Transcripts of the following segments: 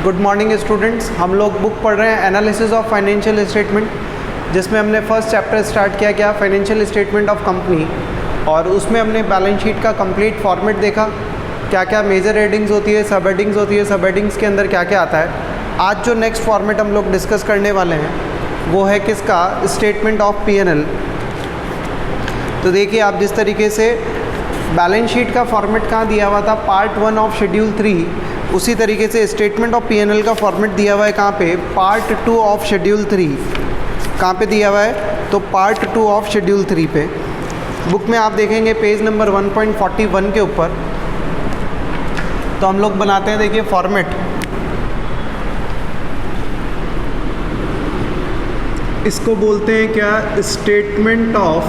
Good morning students. हम लोग book पढ़ रहे हैं एनालिसिस ऑफ फाइनेंशियल स्टेटमेंट, जिसमें हमने फर्स्ट चैप्टर स्टार्ट किया क्या फाइनेंशियल स्टेटमेंट ऑफ कंपनी, और उसमें हमने बैलेंस शीट का कंप्लीट फॉर्मेट देखा, क्या क्या मेजर हेडिंग्स होती है, सब हेडिंग्स होती है, सब हेडिंग्स के अंदर क्या क्या आता है। आज जो नेक्स्ट फॉर्मेट हम लोग डिस्कस करने वाले हैं वो है किसका, स्टेटमेंट ऑफ P&L। तो देखिए आप जिस तरीके से बैलेंस शीट का फॉर्मेट कहाँ दिया हुआ था, पार्ट 1 ऑफ शेड्यूल 3, उसी तरीके से स्टेटमेंट ऑफ P&L का फॉर्मेट दिया हुआ है कहाँ पे, पार्ट 2 ऑफ शेड्यूल 3। कहाँ पे दिया हुआ है, तो पार्ट 2 ऑफ शेड्यूल 3 पे। बुक में आप देखेंगे पेज नंबर 1.41 के ऊपर। तो हम लोग बनाते हैं, देखिए फॉर्मेट, इसको बोलते हैं क्या, स्टेटमेंट ऑफ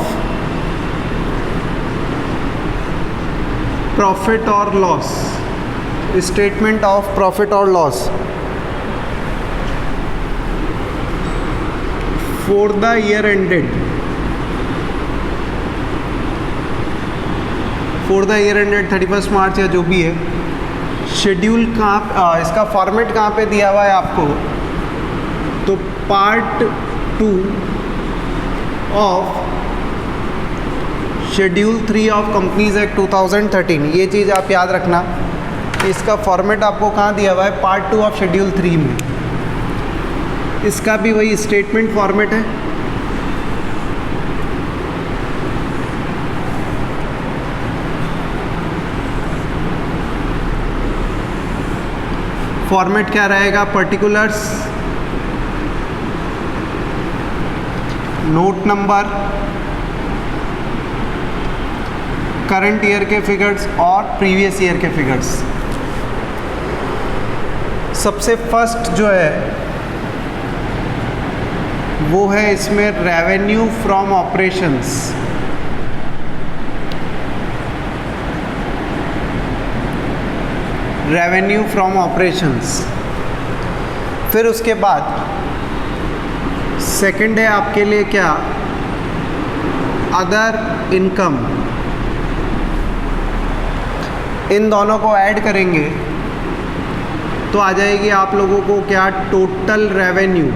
प्रॉफिट और लॉस। स्टेटमेंट ऑफ प्रॉफिट और loss for the year ended, for the year ended 31 मार्च या जो भी है। शेड्यूल कहाँ, इसका फॉर्मेट कहाँ पे दिया हुआ है आपको, तो part 2 of schedule 3 of companies act 2013। ये चीज़ आप याद रखना, इसका फॉर्मेट आपको कहाँ दिया हुआ है, पार्ट 2 ऑफ शेड्यूल 3 में। इसका भी वही स्टेटमेंट फॉर्मेट है। फॉर्मेट क्या रहेगा, particulars, note number, current year के फिगर्स और प्रीवियस ईयर के फिगर्स। सबसे फर्स्ट जो है वो है इसमें revenue from operations. Revenue from operations. फिर उसके बाद सेकंड है आपके लिए क्या, अदर इनकम। इन दोनों को ऐड करेंगे तो आ जाएगी आप लोगों को क्या, total revenue.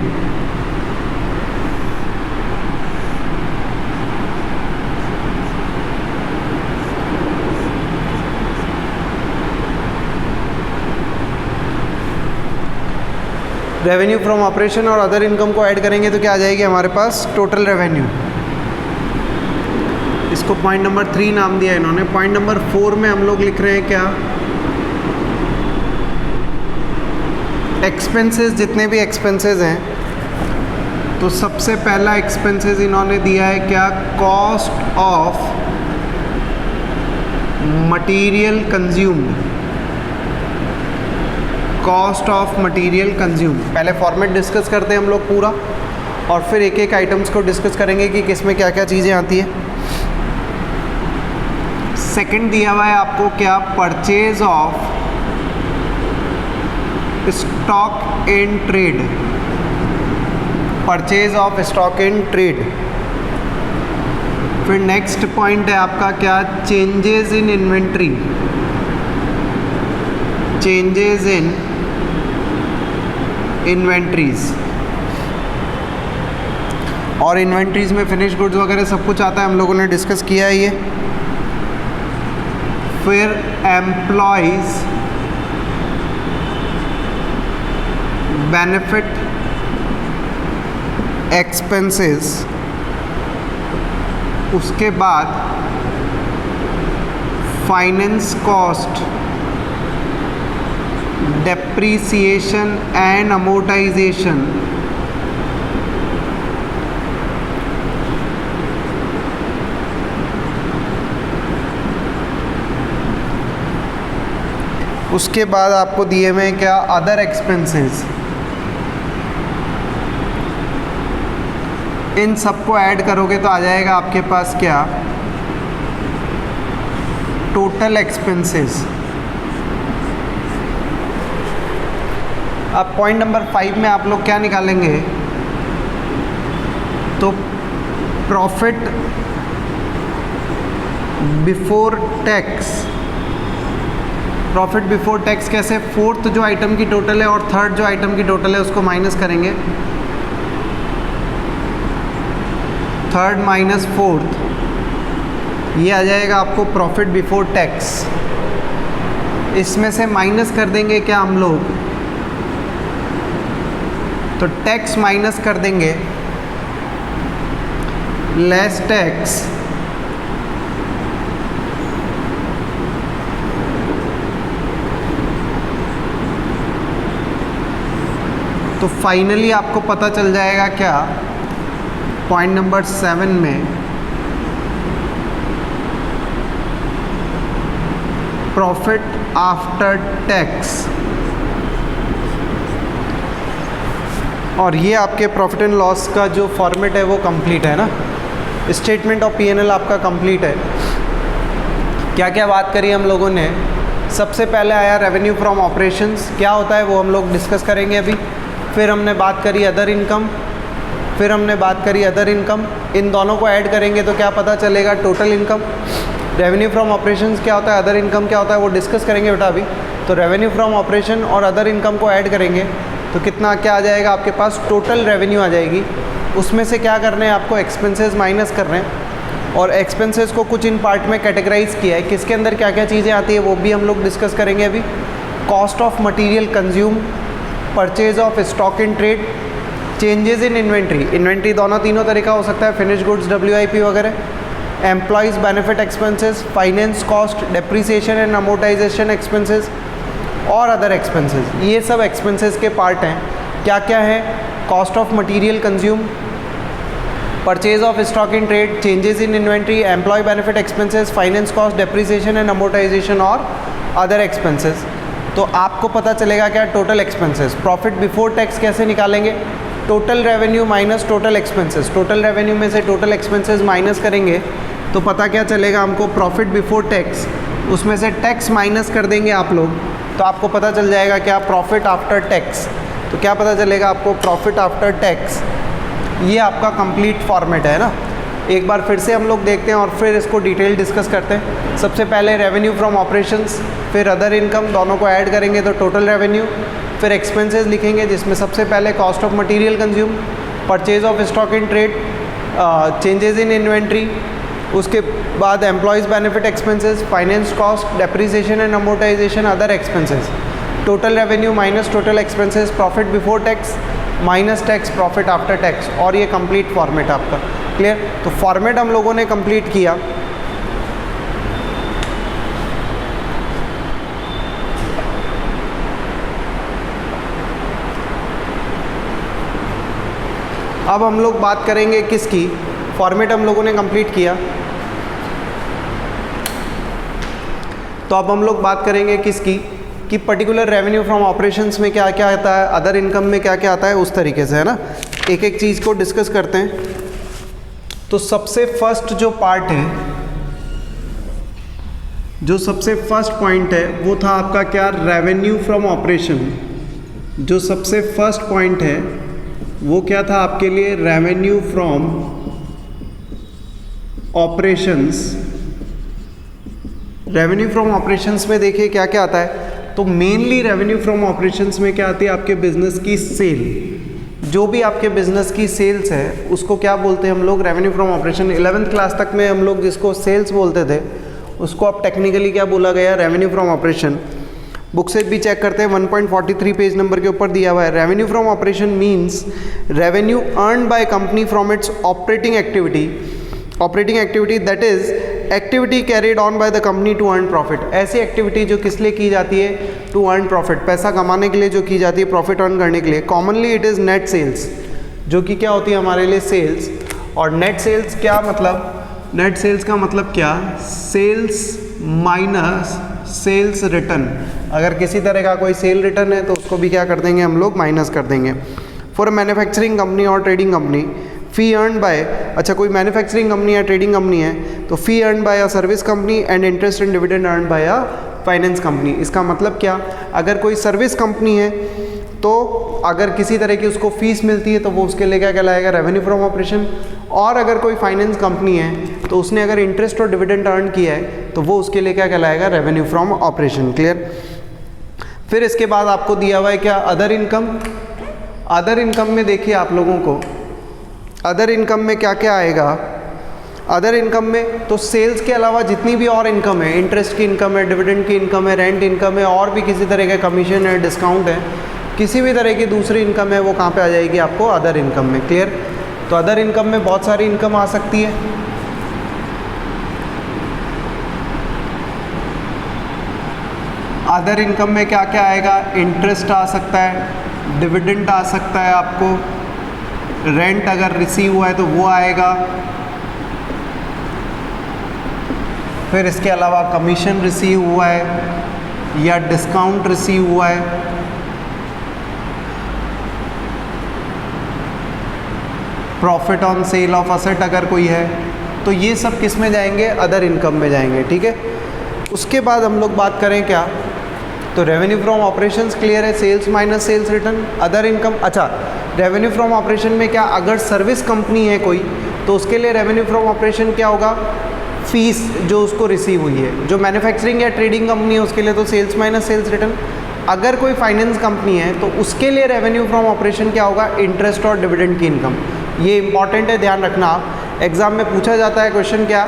Revenue from operation और अदर इनकम को ऐड करेंगे तो क्या आ जाएगी हमारे पास, टोटल रेवेन्यू। इसको पॉइंट नंबर 3 नाम दिया इन्होंने। पॉइंट नंबर 4 में हम लोग लिख रहे हैं क्या, एक्सपेंसेस। जितने भी एक्सपेंसेस हैं, तो सबसे पहला एक्सपेंसेस इन्होंने दिया है क्या, cost of material consumed. Cost of material consume. पहले फॉर्मेट डिस्कस करते हैं हम लोग पूरा, और फिर एक एक आइटम्स को डिस्कस करेंगे कि किसमें क्या क्या चीज़ें आती है। सेकंड दिया हुआ है आपको क्या, purchase of stock in trade. Purchase of stock in trade. फिर नेक्स्ट पॉइंट है आपका क्या, changes in inventory. Changes in inventories. और इन्वेंट्रीज में फिनिश गुड्स वगैरह सब कुछ आता है, हम लोगों ने डिस्कस किया है ये। फिर एम्प्लॉयज बेनिफिट एक्सपेंसेस। उसके बाद finance cost, depreciation and amortisation. उसके बाद आपको दिए हुए हैं क्या, अदर एक्सपेंसेस। इन सबको ऐड करोगे तो आ जाएगा आपके पास क्या, टोटल एक्सपेंसेस। अब पॉइंट नंबर 5 में आप लोग क्या निकालेंगे, तो profit before tax profit before tax कैसे, फोर्थ जो आइटम की टोटल है और थर्ड जो आइटम की टोटल है उसको माइनस करेंगे, थर्ड माइनस फोर्थ, ये आ जाएगा आपको प्रॉफिट बिफोर टैक्स। इसमें से माइनस कर देंगे क्या हम लोग, तो टैक्स माइनस कर देंगे, लेस टैक्स, तो फाइनली आपको पता चल जाएगा क्या, पॉइंट नंबर 7 में प्रॉफिट आफ्टर टैक्स, और ये आपके प्रॉफिट एंड लॉस का जो फॉर्मेट है वो कंप्लीट है ना, स्टेटमेंट ऑफ पीएनएल आपका कंप्लीट है। क्या क्या बात करी हम लोगों ने, सबसे पहले आया रेवेन्यू फ्रॉम ऑपरेशंस, क्या होता है वो हम लोग डिस्कस करेंगे अभी। फिर हमने बात करी अदर इनकम, फिर हमने बात करी अदर इनकम, इन दोनों को ऐड करेंगे तो क्या पता चलेगा, total income. Revenue from operations क्या होता है, अदर इनकम क्या होता है, वो डिस्कस करेंगे बेटा अभी। तो रेवेन्यू फ्रॉम ऑपरेशन और अदर इनकम को ऐड करेंगे तो कितना क्या आ जाएगा आपके पास, टोटल रेवेन्यू आ जाएगी। उसमें से क्या करने हैं आपको, एक्सपेंसेस माइनस कर रहे हैं, और एक्सपेंसेस को कुछ इन पार्ट में कैटेगराइज किया है, किसके अंदर क्या क्या चीज़ें आती है वो भी हम लोग डिस्कस करेंगे अभी। Cost of material consume, purchase of stock in trade, changes in inventory, inventory दोनों तीनों तरीका हो सकता है, फिनिश गुड्स, WIP वगैरह, employees benefit expenses, finance cost, depreciation and amortisation expenses और अदर एक्सपेंसेस, ये सब एक्सपेंसेस के पार्ट हैं। क्या क्या है, cost of material consume, purchase of stock in trade, changes in inventory, employee benefit expenses, finance cost, depreciation and amortisation और other expenses. तो आपको पता चलेगा क्या, total expenses. Profit before tax कैसे निकालेंगे, total revenue minus total expenses, total revenue में से टोटल एक्सपेंसेस माइनस करेंगे तो पता क्या चलेगा हमको, प्रॉफिट बिफोर टैक्स, उसमें से टैक्स माइनस कर देंगे आप लोग तो आपको पता चल जाएगा क्या, प्रॉफिट आफ्टर टैक्स। तो क्या पता चलेगा आपको, प्रॉफिट आफ्टर टैक्स। ये आपका कंप्लीट फॉर्मेट है ना। एक बार फिर से हम लोग देखते हैं और फिर इसको डिटेल डिस्कस करते हैं। सबसे पहले रेवेन्यू फ्रॉम ऑपरेशंस, फिर अदर इनकम, दोनों को ऐड करेंगे तो टोटल रेवेन्यू, फिर एक्सपेंसेस लिखेंगे जिसमें सबसे पहले cost of material consume, purchase of stock in trade, changes in inventory, उसके बाद employees benefit expenses, finance cost, depreciation and amortisation, other expenses, total revenue minus total expenses, profit before tax minus tax, profit after tax, और ये complete format आपका clear. तो format हम लोगों ने complete किया। अब हम लोग बात करेंगे किसकी, फॉर्मेट हम लोगों ने कंप्लीट किया तो अब हम लोग बात करेंगे किसकी, कि पर्टिकुलर रेवेन्यू फ्रॉम ऑपरेशंस में क्या क्या आता है, अदर इनकम में क्या क्या आता है, उस तरीके से है ना। एक एक चीज़ को डिस्कस करते हैं। तो सबसे फर्स्ट जो पार्ट है, जो सबसे फर्स्ट पॉइंट है वो था आपका क्या, रेवेन्यू फ्रॉम ऑपरेशन। जो सबसे फर्स्ट पॉइंट है वो क्या था आपके लिए, revenue from operations. Revenue from operations में देखिए क्या क्या आता है। तो मेनली रेवेन्यू फ्रॉम ऑपरेशंस में क्या आती है, आपके बिजनेस की सेल। जो भी आपके बिजनेस की सेल्स है उसको क्या बोलते हैं हम लोग, revenue from operation. 11th class तक में हम लोग जिसको सेल्स बोलते थे उसको अब टेक्निकली क्या बोला गया, रेवेन्यू फ्रॉम ऑपरेशन। बुक से भी चेक करते हैं, 1.43 पेज नंबर के ऊपर दिया हुआ है। Revenue from operation means revenue earn by company from its operating activity that is activity carried on by the company to earn profit. ऐसी एक्टिविटी जो किस लिए की जाती है, टू अर्न प्रॉफिट, पैसा कमाने के लिए जो की जाती है, प्रॉफिट अर्न करने के लिए। Commonly it is net sales, जो कि क्या होती है हमारे लिए, सेल्स। और नेट सेल्स क्या मतलब, नेट सेल्स का मतलब क्या, सेल्स माइनस सेल्स रिटर्न। अगर किसी तरह का कोई सेल रिटर्न है तो उसको भी क्या कर देंगे हम लोग, माइनस कर देंगे। फॉर मैन्युफैक्चरिंग कंपनी और trading company, fee earn by, अच्छा कोई मैन्युफैक्चरिंग कंपनी या ट्रेडिंग कंपनी है तो fee earn by a service company and interest and dividend earn by a finance company. इसका मतलब क्या, अगर कोई सर्विस कंपनी है तो अगर किसी तरह की उसको फीस मिलती है तो वो उसके लिए क्या कहलाएगा, रेवेन्यू फ्रॉम ऑपरेशन। और अगर कोई फाइनेंस कंपनी है तो उसने अगर इंटरेस्ट और डिविडेंड अर्न किया है तो वो उसके लिए क्या कहलाएगा, रेवेन्यू फ्रॉम ऑपरेशन। क्लियर। फिर इसके बाद आपको दिया हुआ है क्या, अदर इनकम। अदर इनकम में देखिए आप लोगों को, अदर इनकम में क्या क्या आएगा। अदर इनकम में तो सेल्स के अलावा जितनी भी और इनकम है, इंटरेस्ट की इनकम है, डिविडेंड की इनकम है, रेंट इनकम है, और भी किसी तरह का कमीशन है, डिस्काउंट है, किसी भी तरह की दूसरी इनकम है, वो कहाँ पे आ जाएगी आपको, अदर इनकम में। क्लियर। तो अदर इनकम में बहुत सारी इनकम आ सकती है। अदर इनकम में क्या क्या आएगा, इंटरेस्ट आ सकता है, डिविडेंड आ सकता है, आपको रेंट अगर रिसीव हुआ है तो वो आएगा, फिर इसके अलावा कमीशन रिसीव हुआ है या डिस्काउंट रिसीव हुआ है, profit on sale of asset अगर कोई है, तो ये सब किस में जाएंगे, अदर इनकम में जाएंगे। ठीक है। उसके बाद हम लोग बात करें क्या, तो रेवेन्यू फ्रॉम ऑपरेशंस क्लियर है, sales minus sales return, other income. अच्छा, रेवेन्यू फ्रॉम ऑपरेशन में क्या, अगर सर्विस कंपनी है कोई तो उसके लिए रेवेन्यू फ्रॉम ऑपरेशन क्या होगा, फीस जो उसको रिसीव हुई है। जो मैन्युफैक्चरिंग या ट्रेडिंग कंपनी है उसके लिए तो सेल्स माइनस सेल्स रिटर्न। अगर कोई फाइनेंस कंपनी है तो उसके लिए रेवेन्यू फ्रॉम ऑपरेशन क्या होगा, इंटरेस्ट और डिविडेंड की इनकम। ये इंपॉर्टेंट है, ध्यान रखना आप। एग्जाम में पूछा जाता है क्वेश्चन क्या,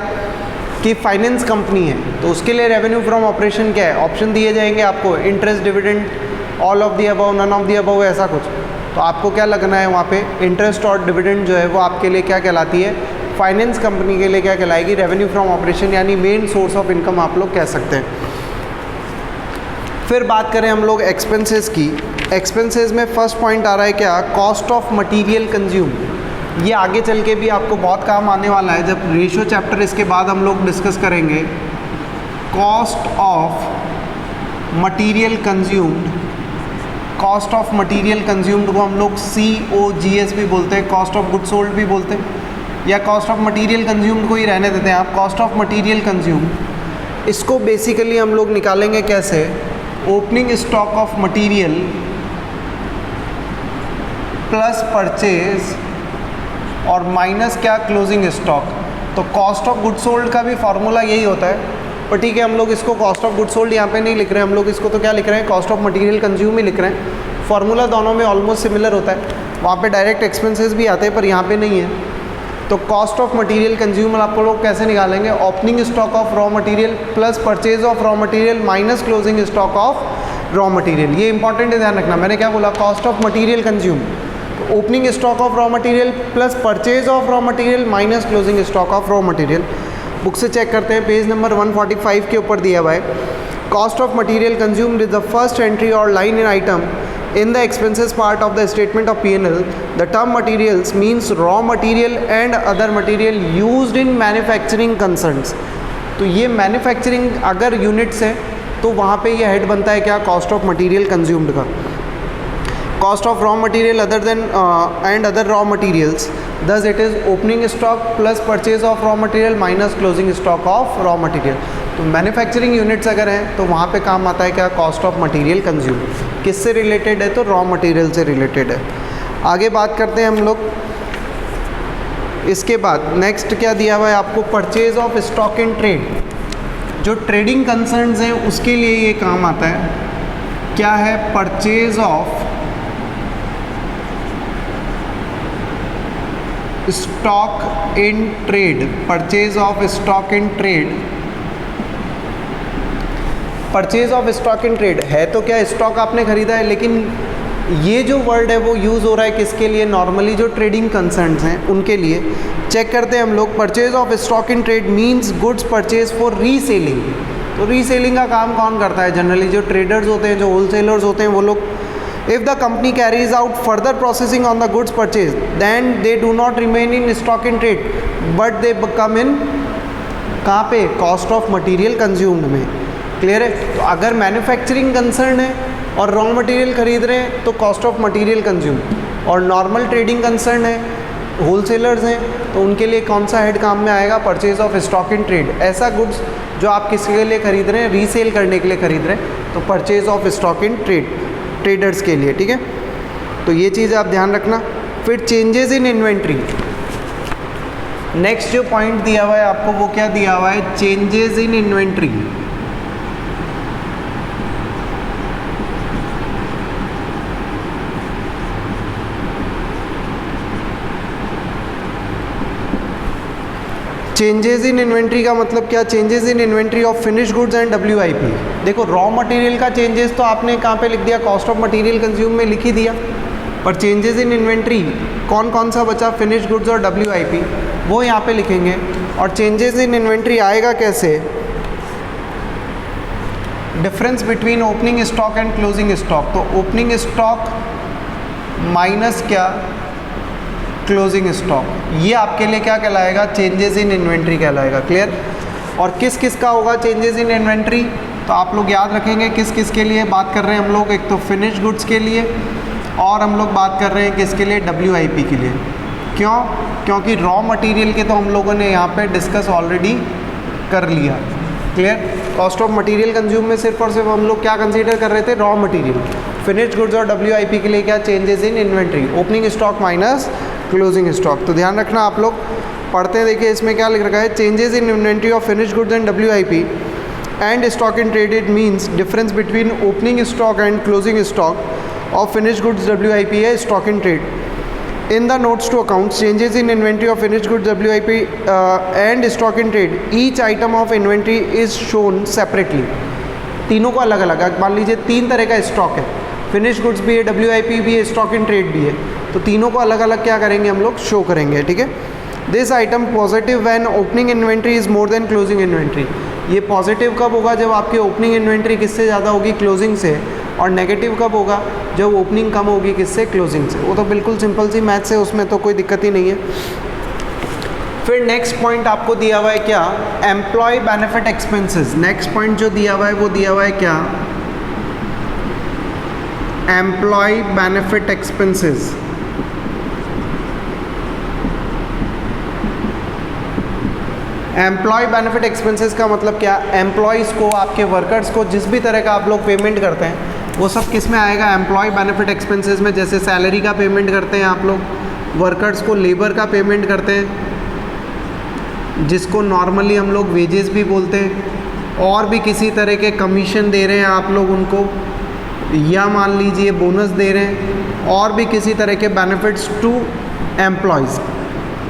कि फाइनेंस कंपनी है तो उसके लिए रेवेन्यू फ्रॉम ऑपरेशन क्या है, ऑप्शन दिए जाएंगे आपको, interest, dividend, all of the above, none of the above, ऐसा कुछ। तो आपको क्या लगना है वहाँ पे, इंटरेस्ट और डिविडेंड जो है वो आपके लिए क्या कहलाती है, फाइनेंस कंपनी के लिए क्या कहलाएगी, रेवेन्यू फ्रॉम ऑपरेशन, यानी मेन सोर्स ऑफ इनकम आप लोग कह सकते हैं। फिर बात करें हम लोग एक्सपेंसेस की। एक्सपेंसेस में फर्स्ट पॉइंट आ रहा है क्या, कॉस्ट ऑफ मटेरियल कंज्यूम। ये आगे चल के भी आपको बहुत काम आने वाला है, जब रेशियो चैप्टर इसके बाद हम लोग डिस्कस करेंगे। Cost of material consumed, cost of material consumed को हम लोग COGS भी बोलते हैं, कॉस्ट ऑफ गुड सोल्ड भी बोलते हैं, या कॉस्ट ऑफ मटेरियल कंज्यूम्ड को ही रहने देते हैं आप, कॉस्ट ऑफ मटेरियल कंज्यूम्ड। इसको बेसिकली हम लोग निकालेंगे कैसे, opening stock of material plus purchase और माइनस क्या, क्लोजिंग स्टॉक। तो कॉस्ट ऑफ गुड सोल्ड का भी फार्मूला यही होता है, पर ठीक है हम लोग इसको कॉस्ट ऑफ गुड सोल्ड यहाँ पे नहीं लिख रहे हैं, हम लोग इसको तो क्या लिख रहे हैं, कॉस्ट ऑफ मटेरियल कंज्यूम ही लिख रहे हैं। फार्मूला दोनों में ऑलमोस्ट सिमिलर होता है, वहाँ पे डायरेक्ट एक्सपेंसेस भी आते हैं पर यहाँ पे नहीं है। तो कॉस्ट ऑफ मटेरियल कंज्यूमर आपको लोग कैसे निकालेंगे, opening stock of raw material plus purchase of raw material minus closing stock of raw material. ये इंपॉर्टेंट है, ध्यान रखना। मैंने क्या बोला, cost of material consume, opening stock of raw material plus purchase of raw material minus closing stock of raw material. Book से check करते हैं, पेज नंबर 145 के ऊपर दिया हुआ है, cost of material consumed is the first entry और line in item in the expenses part of the statement of P&L. The term materials means raw material and other material used in manufacturing concerns. तो ये manufacturing अगर units है तो वहाँ पे ये head बनता है क्या, कॉस्ट ऑफ मटेरियल कंज्यूम्ड का। Cost of raw material other than and other raw materials, thus it is opening stock plus purchase of raw material minus closing stock of raw material. तो manufacturing units अगर हैं तो वहाँ पे काम आता है क्या, कॉस्ट ऑफ मटेरियल कंज्यूम। किससे रिलेटेड है, तो रॉ मटेरियल से रिलेटेड है। आगे बात करते हैं हम लोग। इसके बाद नेक्स्ट क्या दिया हुआ है आपको, purchase of stock in trade. जो ट्रेडिंग कंसर्न्स हैं उसके लिए ये काम आता है। क्या है, purchase of stock in trade, purchase of stock in trade. Purchase of stock in trade है तो क्या, स्टॉक आपने खरीदा है, लेकिन ये जो वर्ड है वो यूज़ हो रहा है किसके लिए, नॉर्मली जो ट्रेडिंग कंसर्न्स हैं उनके लिए। चेक करते हैं हम लोग, purchase of stock in trade means goods purchase for reselling. तो रीसेलिंग का काम कौन करता है, जनरली जो ट्रेडर्स होते हैं, जो होलसेलर्स होते हैं वो लोग। If the company carries out further processing on the goods purchase then they do not remain in stock in trade but they come in कहाँ पे, कॉस्ट ऑफ मटीरियल कंज्यूम्ड में। क्लियर है। तो अगर मैन्युफैक्चरिंग कंसर्न है और raw material खरीद रहे हैं तो कॉस्ट ऑफ मटेरियल कंज्यूम, और नॉर्मल ट्रेडिंग कंसर्न है, होलसेलर्स हैं, तो उनके लिए कौन सा हेड काम में आएगा, purchase of stock in trade. ऐसा गुड्स जो आप किसके लिए खरीद रहे हैं, रीसेल करने के लिए खरीद रहे हैं, तो purchase of stock in trade, traders के लिए। ठीक है। तो ये चीज़ आप ध्यान रखना। फिर चेंजेस इन इन्वेंट्री, नेक्स्ट जो पॉइंट दिया हुआ है आपको वो क्या दिया हुआ है, changes in inventory. Changes in inventory का मतलब क्या, changes in inventory of finish goods and WIP। देखो रॉ मटेरियल का चेंजेस तो आपने कहाँ पे लिख दिया, कॉस्ट ऑफ मटेरियल कंज्यूम में लिख ही दिया, पर चेंजेस इन इन्वेंट्री कौन कौन सा बचा, फिनिश गुड्स और WIP, वो यहाँ पे लिखेंगे। और चेंजेस इन इन्वेंट्री आएगा कैसे, difference between opening stock and closing stock. तो ओपनिंग स्टॉक माइनस क्या, क्लोजिंग स्टॉक, ये आपके लिए क्या कहलाएगा, चेंजेस इन इन्वेंट्री कहलाएगा। क्लियर। और किस किस का होगा चेंजेस इन इन्वेंट्री, तो आप लोग याद रखेंगे किस किस के लिए बात कर रहे हैं हम लोग, एक तो फिनिश गुड्स के लिए और हम लोग बात कर रहे हैं किसके लिए, WIP के लिए। क्यों, क्योंकि रॉ मटेरियल के तो हम लोगों ने यहाँ पे डिस्कस ऑलरेडी कर लिया। Clear. Cost of material consume में सिर्फ और सिर्फ हम लोग क्या कंसीडर कर रहे थे, रॉ मटेरियल। फिनिश गुड्स और WIP के लिए क्या, changes in inventory, opening stock minus closing stock. तो ध्यान रखना आप लोग पढ़ते हैं। देखिए इसमें क्या लिख रखा है, changes in inventory of finish goods and WIP and stock in traded means difference between opening stock and closing stock of finish goods WIP है stock in trade. In the notes to accounts, changes in inventory of finished goods WIP and stock in trade, each item of inventory is shown separately। तीनों को अलग अलग, मान लीजिए 3 तरह का stock है, फिनिश गुड्स भी है, WIP भी है, स्टॉक इन ट्रेड भी है, तो तीनों को अलग अलग क्या करेंगे हम लोग, शो करेंगे। ठीक है। This item positive when opening inventory is more than closing inventory. ये पॉजिटिव कब होगा, जब आपकी ओपनिंग इन्वेंट्री किससे ज़्यादा होगी, क्लोजिंग से। और नेगेटिव कब होगा, जब ओपनिंग कम होगी किससे, क्लोजिंग से। वो तो बिल्कुल सिंपल सी मैथ्स है, उसमें तो कोई दिक्कत ही नहीं है। फिर नेक्स्ट पॉइंट आपको दिया हुआ है क्या, employee benefit expenses. Next point जो दिया हुआ है वो दिया हुआ है क्या, employee benefit expenses. Employee benefit expenses का मतलब क्या, एम्प्लॉयज़ को, आपके वर्कर्स को जिस भी तरह का आप लोग पेमेंट करते हैं वो सब किस में आएगा, एम्प्लॉय बेनिफिट एक्सपेंसेस में। जैसे सैलरी का पेमेंट करते हैं आप लोग, वर्कर्स को लेबर का पेमेंट करते हैं जिसको नॉर्मली हम लोग वेजेस भी बोलते हैं, और भी किसी तरह के कमीशन दे रहे हैं आप लोग उनको, या मान लीजिए बोनस दे रहे हैं, और भी किसी तरह के बेनिफिट्स टू एम्प्लॉयज़।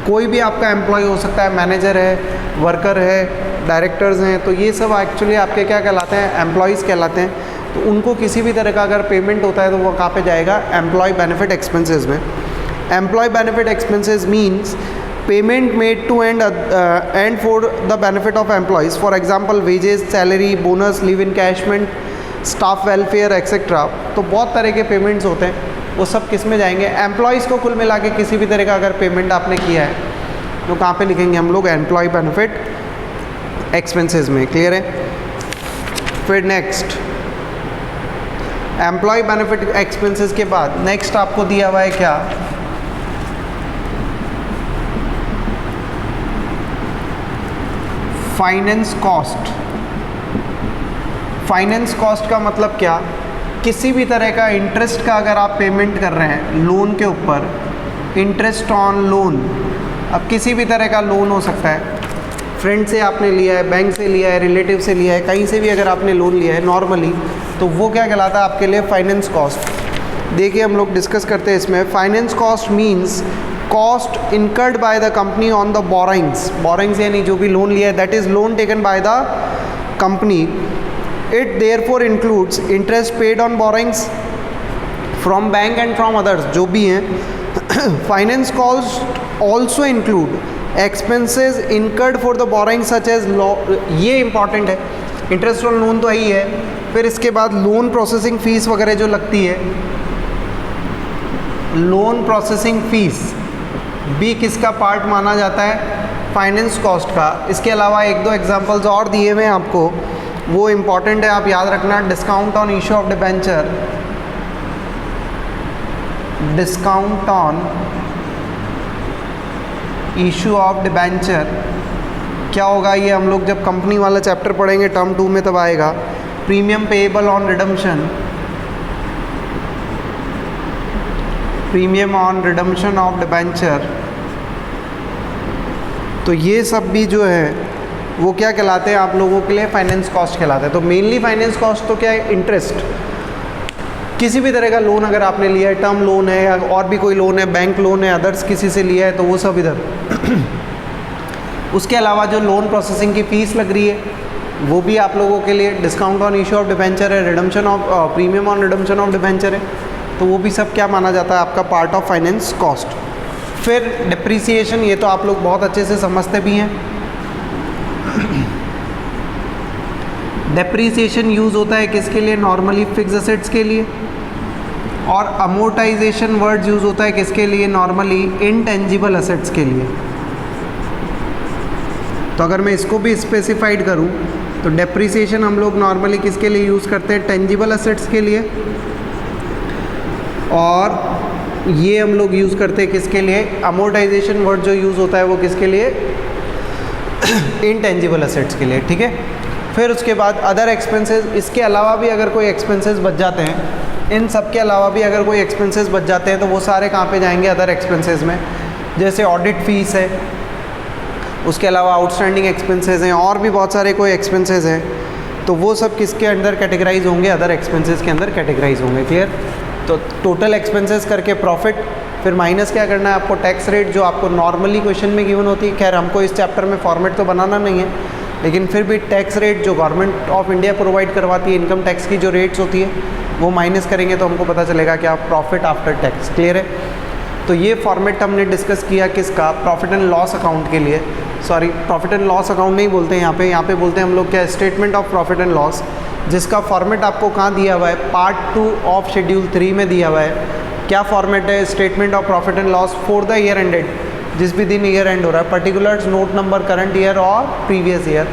कोई भी आपका एम्प्लॉय हो सकता है, मैनेजर है, वर्कर है, डायरेक्टर्स हैं, तो ये सब एक्चुअली आपके क्या कहलाते हैं, एम्प्लॉयज़ कहलाते हैं। तो उनको किसी भी तरह का अगर पेमेंट होता है तो वो कहाँ पे जाएगा, एम्प्लॉय बेनिफिट एक्सपेंसेस में। Employee benefit expenses means payment made to and for the benefit of employees, for example wages, salary, bonus, leave encashment, staff welfare etcetera. तो बहुत तरह के पेमेंट्स होते हैं, वो सब किस में जाएंगे, एम्प्लॉयज़ को कुल मिला के किसी भी तरह का अगर पेमेंट आपने किया है तो कहाँ पे लिखेंगे हम लोग, एम्प्लॉय बेनिफिट एक्सपेंसेस में। क्लियर है। फिर नेक्स्ट एम्प्लॉय बेनिफिट एक्सपेंसेस के बाद नेक्स्ट आपको दिया हुआ है क्या, फाइनेंस कॉस्ट। फाइनेंस कॉस्ट का मतलब क्या, किसी भी तरह का इंटरेस्ट का अगर आप पेमेंट कर रहे हैं लोन के ऊपर, इंटरेस्ट ऑन लोन। अब किसी भी तरह का लोन हो सकता है, फ्रेंड से आपने लिया है, बैंक से लिया है, रिलेटिव से लिया है, कहीं से भी अगर आपने लोन लिया है नॉर्मली, तो वो क्या कहलाता है आपके लिए, फाइनेंस कॉस्ट। देखिए हम लोग डिस्कस करते हैं इसमें, finance cost means cost incurred by the company on the borrowings. Borrowings यानी जो भी लोन लिया है, that is loan taken by the company. It therefore includes interest paid on borrowings from bank and from others, जो भी हैं। Finance cost also include expenses incurred for the borrowing such as law. ये important है, interest on loan तो यही है, फिर इसके बाद लोन प्रोसेसिंग फ़ीस वगैरह जो लगती है, लोन प्रोसेसिंग फ़ीस भी किसका पार्ट माना जाता है, फाइनेंस कॉस्ट का। इसके अलावा एक दो एग्जांपल्स और दिए हुए हैं आपको, वो इम्पॉर्टेंट है, आप याद रखना। Discount on issue of debenture, discount on issue of debenture क्या होगा, ये हम लोग जब कंपनी वाला चैप्टर पढ़ेंगे टर्म 2 में तब आएगा। Premium payable on redemption, premium on redemption of debenture, तो ये सब भी जो है वो क्या कहलाते हैं आप लोगों के लिए, फाइनेंस कॉस्ट कहलाते हैं। तो मेनली फाइनेंस कॉस्ट तो क्या है, इंटरेस्ट, किसी भी तरह का लोन अगर आपने लिया है, टर्म लोन है या और भी कोई लोन है, बैंक लोन है, अदर्स किसी से लिया है, तो वो सब इधर। उसके अलावा जो लोन प्रोसेसिंग की फ़ीस लग रही है वो भी आप लोगों के लिए, discount on issue of debenture है, redemption of premium on redemption of debenture है, तो वो भी सब क्या माना जाता है आपका पार्ट ऑफ फाइनेंस कॉस्ट। फिर डिप्रिसिएशन, ये तो आप लोग बहुत अच्छे से समझते भी हैं। डेप्रिसिएशन यूज़ होता है किसके लिए, नॉर्मली फिक्स असेट्स के लिए, और अमोर्टाइजेशन वर्ड यूज़ होता है किसके लिए, नॉर्मली इनटेंजिबल असेट्स के लिए। तो अगर मैं इसको भी स्पेसिफाइड करूं तो डेप्रिसिएशन हम लोग नॉर्मली किसके लिए यूज़ करते हैं, टेंजिबल असेट्स के लिए, और ये हम लोग यूज़ करते हैं किसके लिए, अमोर्टाइजेशन वर्ड जो यूज़ होता है वो किसके लिए, इनटेंजिबल असेट्स के लिए, ठीक है। फिर उसके बाद अदर एक्सपेंसेस, इसके अलावा भी अगर कोई एक्सपेंसेस बच जाते हैं, इन सब के अलावा भी अगर कोई एक्सपेंसेस बच जाते हैं तो वो सारे कहाँ पे जाएंगे, अदर एक्सपेंसेस में। जैसे ऑडिट फीस है, उसके अलावा आउटस्टैंडिंग एक्सपेंसेस हैं, और भी बहुत सारे कोई एक्सपेंसेस हैं, तो वो सब किसके अंदर कैटेगराइज होंगे, अदर एक्सपेंसेस के अंदर कैटेगराइज होंगे। क्लियर। तो टोटल एक्सपेंसेस करके प्रॉफिट, फिर माइनस क्या करना है आपको, टैक्स रेट जो आपको नॉर्मली क्वेश्चन में गिवन होती है। खैर हमको इस चैप्टर में फॉर्मेट तो बनाना नहीं है, लेकिन फिर भी टैक्स रेट जो गवर्नमेंट ऑफ इंडिया प्रोवाइड करवाती है, इनकम टैक्स की जो रेट्स होती है वो माइनस करेंगे तो हमको पता चलेगा कि आप प्रॉफिट आफ्टर टैक्स। क्लियर है। तो ये फॉर्मेट हमने डिस्कस किया किसका, प्रॉफिट एंड लॉस अकाउंट के लिए। Sorry, profit and loss account नहीं बोलते हैं यहाँ पे बोलते हैं हम लोग क्या, statement of profit and loss, जिसका फॉर्मेट आपको कहाँ दिया हुआ है, पार्ट 2 ऑफ शेड्यूल 3 में दिया हुआ है। क्या फॉर्मेट है, statement of profit and loss for the year ended, जिस भी दिन ईयर एंड हो रहा है, particulars, note number, current year और प्रीवियस ईयर।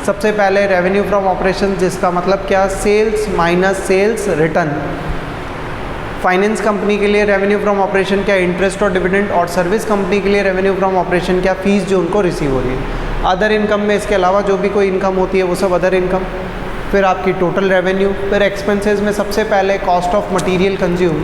सबसे पहले रेवेन्यू फ्रॉम ऑपरेशन, जिसका मतलब क्या, sales minus sales return. Finance company के लिए रेवेन्यू फ्रॉम ऑपरेशन क्या, इंटरेस्ट और डिविडेंड, और सर्विस कंपनी के लिए रेवेन्यू फ्रॉम ऑपरेशन क्या, फीस जो उनको रिसीव हो रही है। अदर इनकम में इसके अलावा जो भी कोई इनकम होती है वो सब अदर इनकम। फिर आपकी टोटल रेवेन्यू। फिर एक्सपेंसेस में सबसे पहले कॉस्ट ऑफ मटेरियल कंज्यूम,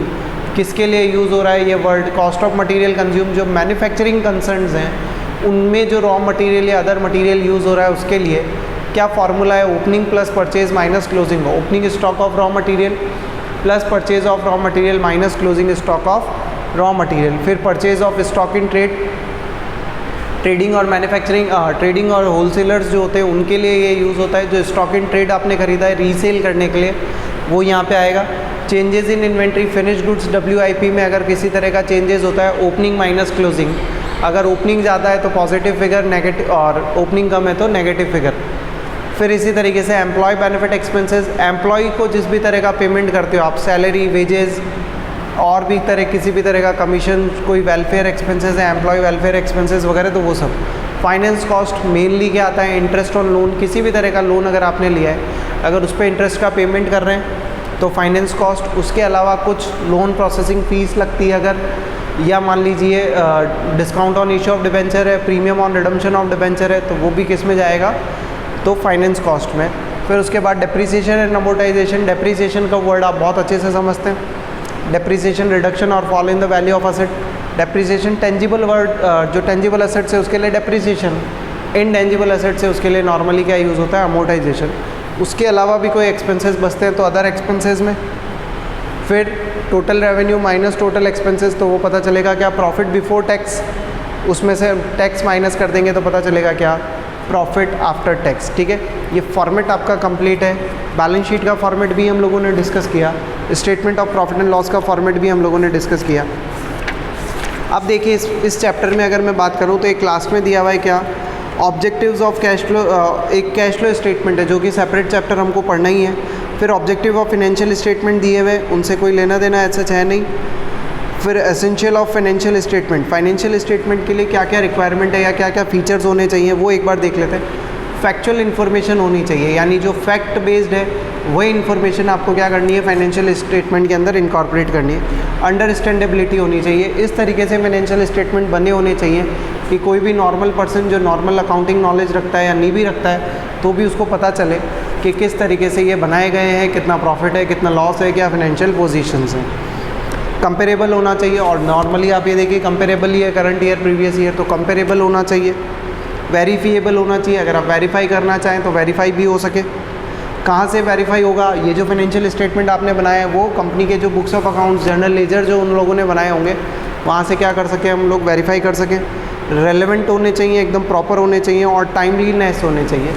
किसके लिए यूज़ हो रहा है ये word, cost of material consume, जो मैन्युफैक्चरिंग कंसर्न्स हैं उनमें जो रॉ मटेरियल या अदर मटेरियल यूज़ हो रहा है उसके लिए क्या फार्मूला है, opening plus purchase minus closing, opening stock of raw material plus purchase of raw material minus closing stock of raw material. फिर purchase of stock in trade, trading और manufacturing, trading और होलसेलर्स जो होते हैं उनके लिए ये यूज़ होता है। जो स्टॉक इन ट्रेड आपने खरीदा है रीसेल करने के लिए वो यहाँ पे आएगा। Changes in inventory, finish goods WIP में अगर किसी तरह का चेंजेस होता है, ओपनिंग माइनस क्लोजिंग, अगर ओपनिंग ज़्यादा है तो पॉजिटिव फिगर, नेगेटिव, और ओपनिंग कम है तो नेगेटिव फिगर। फिर इसी तरीके से एम्प्लॉय बेनिफिट एक्सपेंसेस, एम्प्लॉय को जिस भी तरह का पेमेंट करते हो आप, सैलरी, वेजेस और भी तरह किसी भी तरह का कमीशन, कोई वेलफेयर एक्सपेंसेस है, एम्प्लॉय वेलफेयर एक्सपेंसेस वगैरह, तो वो सब। फाइनेंस कॉस्ट मेनली क्या आता है, इंटरेस्ट ऑन लोन, किसी भी तरह का लोन अगर आपने लिया है अगर उस पर इंटरेस्ट का पेमेंट कर रहे हैं तो फाइनेंस कॉस्ट। उसके अलावा कुछ लोन प्रोसेसिंग फ़ीस लगती है अगर, या मान लीजिए discount on issue of debenture है, premium on redemption of debenture है, तो वो भी किस में जाएगा, तो फाइनेंस कॉस्ट में। फिर उसके बाद डेप्रिसिएशन एंड अमोर्टाइजेशन, डेप्रिसिएशन का वर्ड आप बहुत अच्छे से समझते हैं। डेप्रिसिएशन रिडक्शन और fall in the value of asset. Depreciation tangible word, जो टेंजिबल असेट्स है उसके लिए डेप्रिसिएशन, इनटेंजिबल असेट्स है उसके लिए नॉर्मली क्या यूज़ होता है, अमोर्टाइजेशन। उसके अलावा भी कोई एक्सपेंसेस बचते हैं तो अदर एक्सपेंसेस में। फिर total revenue minus total expenses, तो वो पता चलेगा क्या, प्रॉफिट बिफोर टैक्स, उसमें से टैक्स माइनस कर देंगे तो पता चलेगा क्या, प्रॉफिट आफ्टर टैक्स। ठीक है, ये फॉर्मेट आपका कंप्लीट है। बैलेंस शीट का फॉर्मेट भी हम लोगों ने डिस्कस किया, statement of profit and loss का फॉर्मेट भी हम लोगों ने डिस्कस किया। अब देखिए इस चैप्टर में अगर मैं बात करूँ तो एक क्लास में दिया हुआ है क्या, ऑब्जेक्टिव्स ऑफ कैश फ्लो, एक कैश फ्लो स्टेटमेंट है जो कि सेपरेट चैप्टर हमको पढ़ना ही है। फिर ऑब्जेक्टिव ऑफ फाइनेंशियल स्टेटमेंट दिए हुए, उनसे कोई लेना देना ऐसा है नहीं। फिर essential of financial statement, financial statement के लिए क्या क्या रिक्वायरमेंट है या क्या क्या फीचर्स होने चाहिए वो एक बार देख लेते हैं। फैक्चुअल इन्फॉर्मेशन होनी चाहिए, यानी जो फैक्ट बेस्ड है वही इन्फॉर्मेशन आपको क्या करनी है, फाइनेंशियल स्टेटमेंट के अंदर इनकॉर्पोरेट करनी है। अंडरस्टैंडेबिलिटी होनी चाहिए, इस तरीके से फाइनेंशियल स्टेटमेंट बने होने चाहिए कि कोई भी नॉर्मल पर्सन जो नॉर्मल अकाउंटिंग नॉलेज रखता है या नहीं भी रखता है तो भी उसको पता चले कि किस तरीके से ये बनाए गए हैं, कितना प्रॉफिट है, कितना लॉस है, क्या फाइनेंशियल पोजीशंस हैं। कंपेरेबल होना चाहिए, और नॉर्मली आप ये देखिए कंपेरेबल ही है, करंट ईयर प्रीवियस ईयर, तो कंपेरेबल होना चाहिए। वेरीफिएबल होना चाहिए, अगर आप वेरीफाई करना चाहें तो वेरीफाई भी हो सके। कहाँ से वेरीफाई होगा? ये जो फाइनेंशियल स्टेटमेंट आपने बनाए हैं वो कंपनी के जो books of accounts, journal ledger जो उन लोगों ने बनाए होंगे वहाँ से क्या कर सकें हम लोग? वेरीफाई कर सकें। रेलेवेंट होने चाहिए, एकदम प्रॉपर होने चाहिए, और टाइमलीनेस होने चाहिए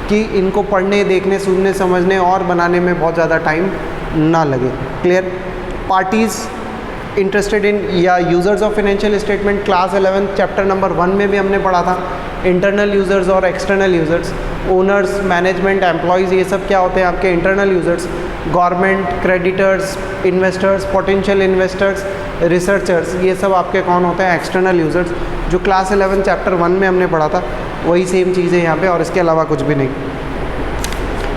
कि इनको पढ़ने, देखने, सुनने, समझने और बनाने में बहुत ज़्यादा टाइम ना लगे। क्लियर? पार्टीज़ इंटरेस्टेड इन या users of financial statement, class 11 chapter number 1 में भी हमने पढ़ा था। इंटरनल यूज़र्स और external users, owners, management, employees, ये सब क्या होते हैं आपके internal users. Government, creditors, investors, potential investors, researchers, ये सब आपके कौन होते हैं? एक्सटर्नल यूज़र्स, जो क्लास 11 चैप्टर 1 में हमने पढ़ा था वही सेम चीज़ है यहाँ पे, और इसके अलावा कुछ भी नहीं।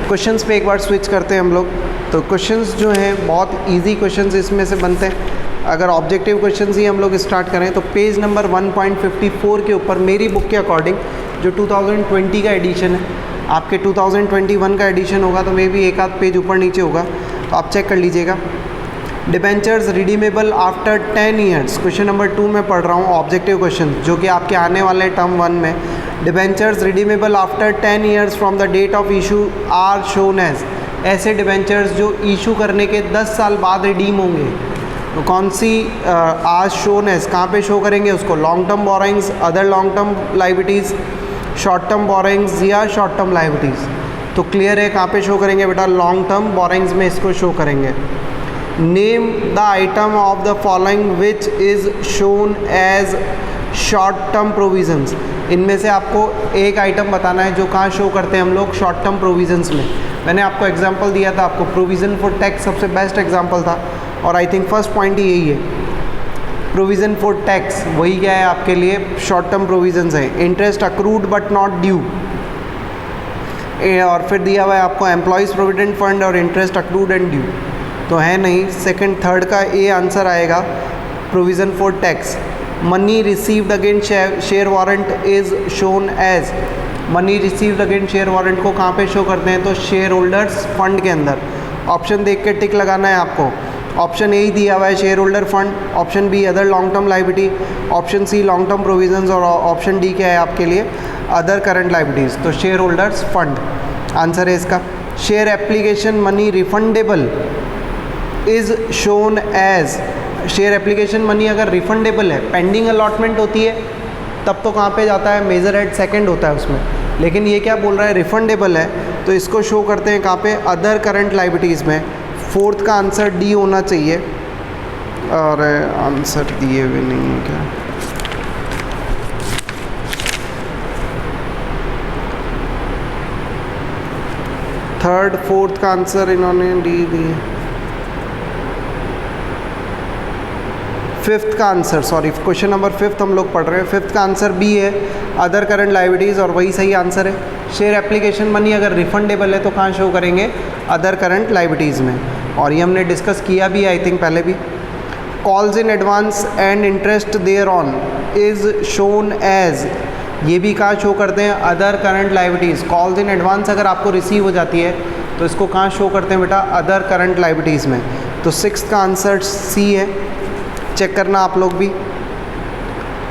क्वेश्चंस पे एक बार स्विच करते हैं हम लोग। तो क्वेश्चंस जो हैं बहुत इजी क्वेश्चंस इसमें से बनते हैं। अगर ऑब्जेक्टिव क्वेश्चंस ही हम लोग स्टार्ट करें तो पेज नंबर 1.54 के ऊपर मेरी बुक के अकॉर्डिंग जो 2020 का एडिशन है, आपके 2021 का एडिशन होगा तो मे भी एक आध पेज ऊपर नीचे होगा, तो आप चेक कर लीजिएगा। Debentures redeemable after 10 years, question number 2 में पढ़ रहा हूँ, ऑब्जेक्टिव क्वेश्चन जो कि आपके आने वाले टर्म 1 में। Debentures redeemable after 10 years from the date of issue are shown as, ऐसे डिबेंचर्स जो इशू करने के 10 साल बाद रिडीम होंगे, तो कौन सी आज शोन एज, कहाँ पे शो करेंगे उसको? Long term borrowings, other long term liabilities, short term borrowings या शॉर्ट टर्म लाइबिलिटीज़। तो क्लियर है कहाँ पे शो करेंगे बेटा? लॉन्ग टर्म बोरोइंग्स में इसको शो करेंगे। Name the item of the following which is shown as short term provisions, इनमें से आपको एक आइटम बताना है जो कहाँ शो करते हैं हम लोग? शॉर्ट टर्म प्रोविजंस में। मैंने आपको एग्जांपल दिया था, आपको प्रोविज़न फॉर टैक्स सबसे बेस्ट एग्जांपल था, और आई थिंक फर्स्ट पॉइंट ही यही है। प्रोविज़न फॉर टैक्स वही क्या है आपके लिए? शॉर्ट टर्म प्रोविजंस है। Interest accrued but not due, और फिर दिया हुआ है आपको एम्प्लॉयज़ प्रोविडेंट फंड और इंटरेस्ट अक्रूड एंड ड्यू, तो है नहीं। सेकंड थर्ड का ए आंसर आएगा provision for tax. Money received against share warrant is shown as, money received against share warrant को कहाँ पे शो करते हैं? तो शेयर होल्डर्स फंड के अंदर। ऑप्शन देख के टिक लगाना है आपको। ऑप्शन ए ही दिया हुआ है share holder fund, option B other long term liability, option C long term provisions, और ऑप्शन डी क्या है आपके लिए? Other current liabilities. तो शेयर होल्डर्स फंड आंसर है इसका। Share application money refundable is shown as, share application money अगर refundable है, पेंडिंग अलॉटमेंट होती है तब तो कहाँ पे जाता है? मेजर हेड सेकंड होता है उसमें, लेकिन ये क्या बोल रहा है? रिफंडेबल है, तो इसको शो करते हैं कहाँ पे? अदर करंट लाइबिलिटीज़ में। फोर्थ का आंसर डी होना चाहिए, और आंसर दिए हुए नहीं है क्या? थर्ड फोर्थ का आंसर इन्होंने डी दिए। फिफ्थ का आंसर, सॉरी क्वेश्चन नंबर 5 हम लोग पढ़ रहे हैं, फिफ्थ का आंसर बी है अदर करंट लाइबिलिटीज़, और वही सही आंसर है। शेयर एप्लीकेशन मनी अगर रिफंडेबल है तो कहाँ शो करेंगे? अदर करंट लाइबिलिटीज़ में, और ये हमने डिस्कस किया भी आई थिंक पहले भी। Calls in advance and interest thereon is shown as, ये भी कहाँ शो करते हैं? Other current liabilities. Calls in advance अगर आपको रिसीव हो जाती है तो इसको कहाँ शो करते हैं बेटा? अदर करंट लाइबिलिटीज़ में। तो सिक्स्थ का आंसर सी है, चेक करना आप लोग भी।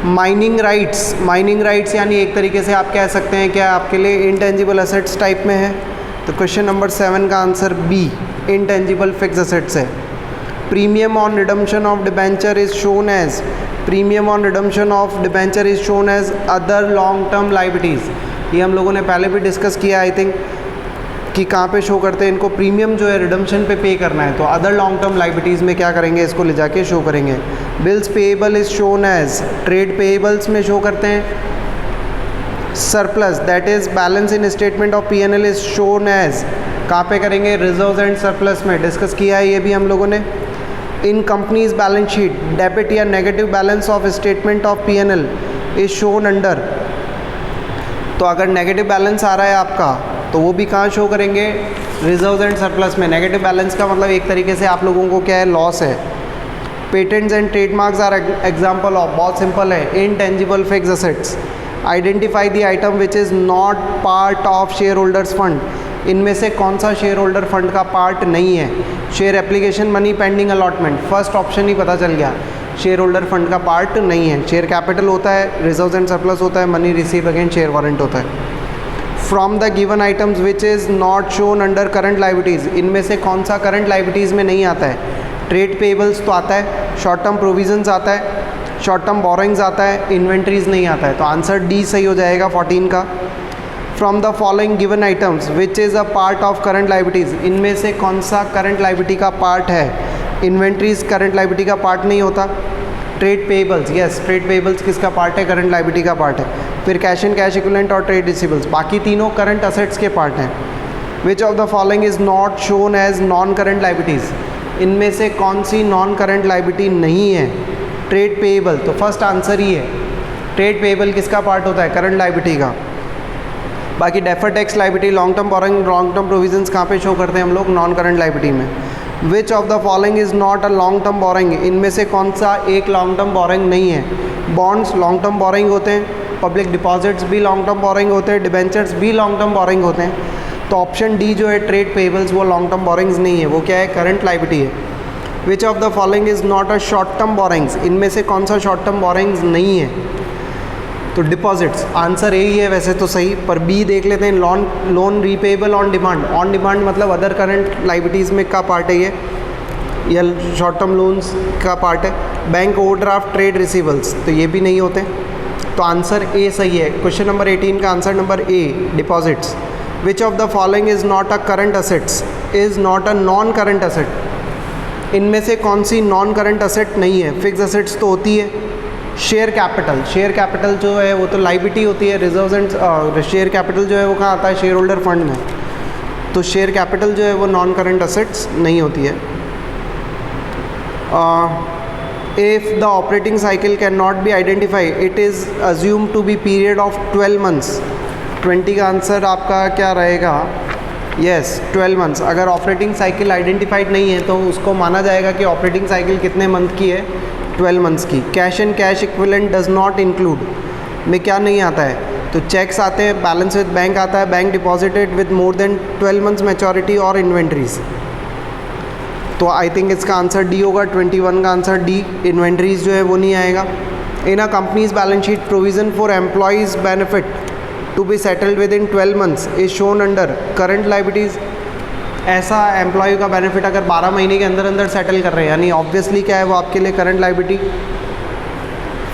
माइनिंग राइट्स, माइनिंग राइट्स यानी एक तरीके से आप कह सकते हैं क्या आपके लिए इंटेंजिबल असेट्स टाइप में है, तो क्वेश्चन नंबर 7 का answer B intangible fix assets है। Premium on redemption of debenture is shown as, premium on redemption of debenture is shown as other long term liabilities, ये हम लोगों ने पहले भी डिस्कस किया आई थिंक कि कहाँ पे शो करते हैं इनको? प्रीमियम जो है रिडम्पशन पे करना है तो अदर लॉन्ग टर्म लाइबिलिटीज़ में क्या करेंगे? इसको ले जाके शो करेंगे। Bills payable is shown as, trade payables में शो करते हैं। Surplus that is balance in statement of P&L is shown as, कहाँ पे करेंगे? रिजर्व्स एंड सरप्लस में, डिस्कस किया है ये भी हम लोगों ने। In companies balance sheet debit या negative balance of statement of P&L is shown under, तो अगर नेगेटिव बैलेंस आ रहा है आपका तो वो भी कहाँ शो करेंगे? रिजर्व्स एंड सरप्लस में। नेगेटिव बैलेंस का मतलब एक तरीके से आप लोगों को क्या है? लॉस है। Patents and trademarks are example of, बहुत सिंपल है, intangible fixed assets. Identify the item which is not part of share holders fund, इनमें से कौन सा शेयर होल्डर फंड का पार्ट नहीं है? Share application, money pending allotment, first option ही पता चल गया, शेयर होल्डर फंड का पार्ट नहीं है। शेयर कैपिटल होता है, रिजर्व्स एंड सरप्लस होता है, money receive against share warrant होता है। From the given items which is not shown under current liabilities, इनमें से कौन सा करंट लाइबिलिटीज़ में नहीं आता है? ट्रेड पेबल्स तो आता है, शॉर्ट टर्म प्रोविजंस आता है, शॉर्ट टर्म बोरोइंग्स आता है, इन्वेंट्रीज नहीं आता है। तो आंसर डी सही हो जाएगा 14 का। From the following given items which is a part of current liabilities, इनमें से कौन सा करंट लाइबिलिटी का पार्ट है? इन्वेंट्रीज करंट लाइबिलिटी का पार्ट नहीं होता। Trade payables, yes, trade payables किसका पार्ट है? करंट लाइबिलिटी का पार्ट है। फिर कैश एंड कैश इक्विवेलेंट और ट्रेड रिसीवेबल्स, बाकी तीनों करंट असेट्स के पार्ट हैं। Which of the following is not shown as non current liabilities, इनमें से कौन सी नॉन करंट लाइबिलिटी नहीं है? ट्रेड पेबल, तो फर्स्ट आंसर ही है। ट्रेड पेबल किसका पार्ट होता है? करंट लाइबिलिटी का। बाकी deferred tax liability, long term borrowing, long term provisions कहाँ पे शो करते हैं हम लोग? नॉन करंट लाइबिलिटी में। विच of the following is not a long term borrowing, इनमें से कौन सा एक लॉन्ग टर्म बोरोइंग नहीं है? बॉन्ड्स लॉन्ग टर्म बोरोइंग होते हैं, पब्लिक डिपॉजिट्स भी लॉन्ग टर्म बोरोइंग होते हैं, डिबेंचर्स भी लॉन्ग टर्म बोरोइंग होते हैं। तो ऑप्शन डी जो है ट्रेड पेबल्स, वो लॉन्ग टर्म बोरोइंग्स नहीं है, वो क्या है? करंट लाइबिलिटी है। विच of the following is not a short term borrowings, इनमें से कौन सा शॉर्ट टर्म बोरोइंग्स नहीं है? तो डिपॉजिट्स, आंसर ए ही है वैसे तो सही, पर बी देख लेते हैं। Loan repayable on demand, on demand मतलब अदर करंट लाइबिलिटीज़ में का पार्ट है ये, या शॉर्ट टर्म लोन्स का पार्ट है। बैंक ओवरड्राफ्ट, ट्रेड रिसीवेबल्स, तो ये भी नहीं होते। तो आंसर ए सही है। क्वेश्चन नंबर 18 का answer number A, deposits. Which of the following is not a current assets, is not a non current asset, इनमें से कौन सी नॉन करंट असेट नहीं है? फिक्स असेट्स तो होती है। शेयर कैपिटल, शेयर कैपिटल जो है वो तो लाइबिलिटी होती है। रिजर्व्स एंड शेयर कैपिटल जो है वो कहाँ आता है? शेयर होल्डर फंड में। तो शेयर कैपिटल जो है वो नॉन करंट असेट्स नहीं होती है। If the operating cycle can not be identify, it is assume to be period of 12 months. 20 का आंसर आपका क्या रहेगा? Yes, 12 months. अगर ऑपरेटिंग साइकिल आइडेंटिफाइड नहीं है तो उसको माना जाएगा कि ऑपरेटिंग साइकिल कितने मंथ की है? 12 मंथ्स की। Cash and cash equivalent does not include में क्या नहीं आता है? तो चेक्स आते हैं, बैलेंस विद बैंक आता है, bank deposited with more than 12 months maturity और इन्वेंट्रीज। तो आई थिंक इसका आंसर डी होगा। 21 का आंसर डी, इन्वेंट्रीज जो है वो नहीं आएगा। In a companies balance sheet provision for employees benefit to be settled within 12 months is shown under current liabilities. ऐसा एम्प्लॉय का बेनिफिट अगर 12 महीने के अंदर अंदर सेटल कर रहे हैं, यानी ऑब्वियसली क्या है वो आपके लिए करंट लाइबिलिटी।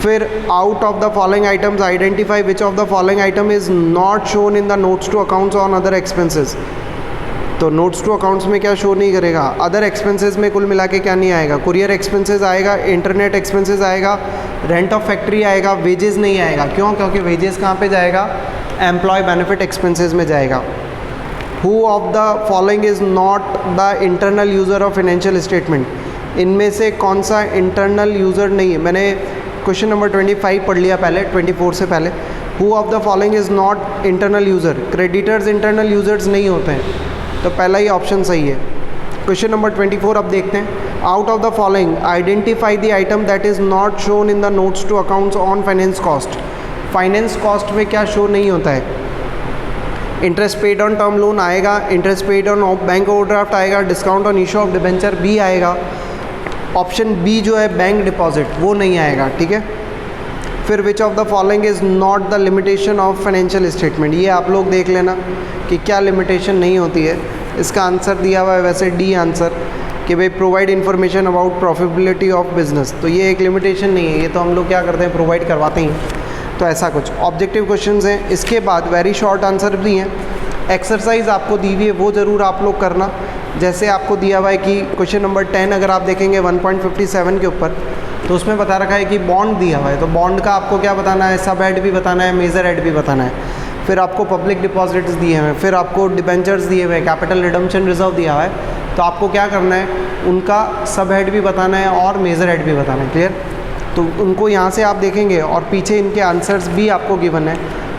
फिर out of the following items identify which of the following item is not shown in the notes to accounts on other expenses. तो नोट्स टू अकाउंट्स में क्या शो नहीं करेगा? अदर एक्सपेंसेस में कुल मिला के क्या नहीं आएगा? कुरियर एक्सपेंसेस आएगा, इंटरनेट एक्सपेंसेस आएगा, रेंट ऑफ फैक्ट्री आएगा, वेजेस नहीं आएगा। क्यों? क्योंकि वेजेस कहाँ पे जाएगा? एम्प्लॉय बेनिफिट एक्सपेंसेस में जाएगा। Who of the following is not the internal user of financial statement, इनमें से कौन सा इंटरनल यूज़र नहीं है? मैंने क्वेश्चन नंबर 25 पढ़ लिया पहले, 24 से पहले। Who of the following is not internal user, creditors internal users नहीं होते हैं, तो पहला ही ऑप्शन सही है। क्वेश्चन नंबर 24 अब देखते हैं। Out of the following identify the item that is not shown in the notes to accounts on finance cost. Finance cost में क्या शो नहीं होता है? Interest paid on term loan आएगा, interest paid on bank overdraft आएगा, discount on issue of debenture भी आएगा। Option B जो है बैंक डिपॉजिट, वो नहीं आएगा, ठीक है। फिर विच of the following is not the limitation of financial statement, ये आप लोग देख लेना कि क्या लिमिटेशन नहीं होती है। इसका आंसर दिया हुआ है वैसे डी आंसर कि भाई provide information about profitability of business, तो ये एक लिमिटेशन नहीं है, ये तो हम लोग क्या करते हैं, प्रोवाइड करवाते हैं। तो ऐसा कुछ ऑब्जेक्टिव क्वेश्चंस हैं। इसके बाद वेरी शॉर्ट आंसर भी हैं। एक्सरसाइज आपको दी हुई है वो ज़रूर आप लोग करना। जैसे आपको दिया हुआ है कि क्वेश्चन नंबर 10 अगर आप देखेंगे 1.57 के ऊपर, तो उसमें बता रखा है कि बॉन्ड दिया हुआ है, तो बॉन्ड का आपको क्या बताना है, सब हेड भी बताना है, मेजर हेड भी बताना है। फिर आपको पब्लिक डिपॉजिट्स दिए हुए हैं, फिर आपको डिबेंचर्स दिए हुए हैं, कैपिटल रिडम्पशन रिजर्व दिया हुआ है, तो आपको क्या करना है, उनका सब हेड भी बताना है और मेजर हेड भी बताना है। क्लियर? तो उनको यहाँ से आप देखेंगे और पीछे इनके आंसर्स भी आपको गिवन है,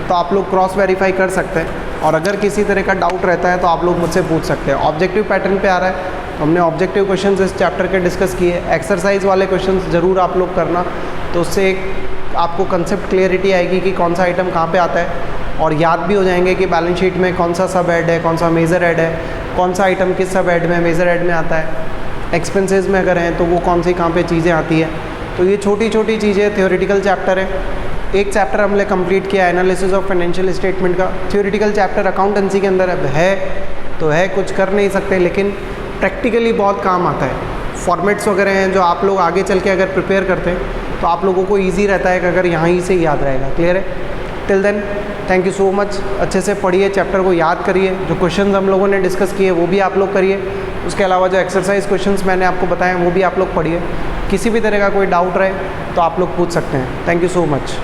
तो आप लोग क्रॉस वेरीफाई कर सकते हैं। और अगर किसी तरह का डाउट रहता है तो आप लोग मुझसे पूछ सकते हैं। ऑब्जेक्टिव पैटर्न पे आ रहा है, तो हमने ऑब्जेक्टिव क्वेश्चंस इस चैप्टर के डिस्कस किए। एक्सरसाइज वाले क्वेश्चंस ज़रूर आप लोग करना, तो उससे एक आपको कंसेप्ट क्लियरिटी आएगी कि कौन सा आइटम कहाँ पे आता है। और याद भी हो जाएंगे कि बैलेंस शीट में कौन सा सब हेड है, कौन सा मेजर हेड है, कौन सा आइटम किस सब हेड में, मेजर हेड में आता है। एक्सपेंसेस में अगर हैं तो वो कौन सी कहाँ पे चीज़ें आती है। तो ये छोटी छोटी चीज़ें थ्योरेटिकल चैप्टर है। एक चैप्टर हमने कंप्लीट किया एनालिसिस ऑफ फाइनेंशियल स्टेटमेंट का। थ्योरेटिकल चैप्टर अकाउंटेंसी के अंदर अब है तो है, कुछ कर नहीं सकते, लेकिन प्रैक्टिकली बहुत काम आता है। फॉर्मेट्स वगैरह हैं जो आप लोग आगे चल के अगर प्रिपेयर करते हैं तो आप लोगों को ईजी रहता है कि अगर यहाँ ही से याद रहेगा। क्लियर है? Till then thank you so much. अच्छे से पढ़िए, चैप्टर को याद करिए, जो क्वेश्चंस हम लोगों ने डिस्कस किए वो भी आप लोग करिए। उसके अलावा जो एक्सरसाइज क्वेश्चंस मैंने आपको बताए वो भी आप लोग पढ़िए। किसी भी तरह का कोई डाउट रहे तो आप लोग पूछ सकते हैं। Thank you so much.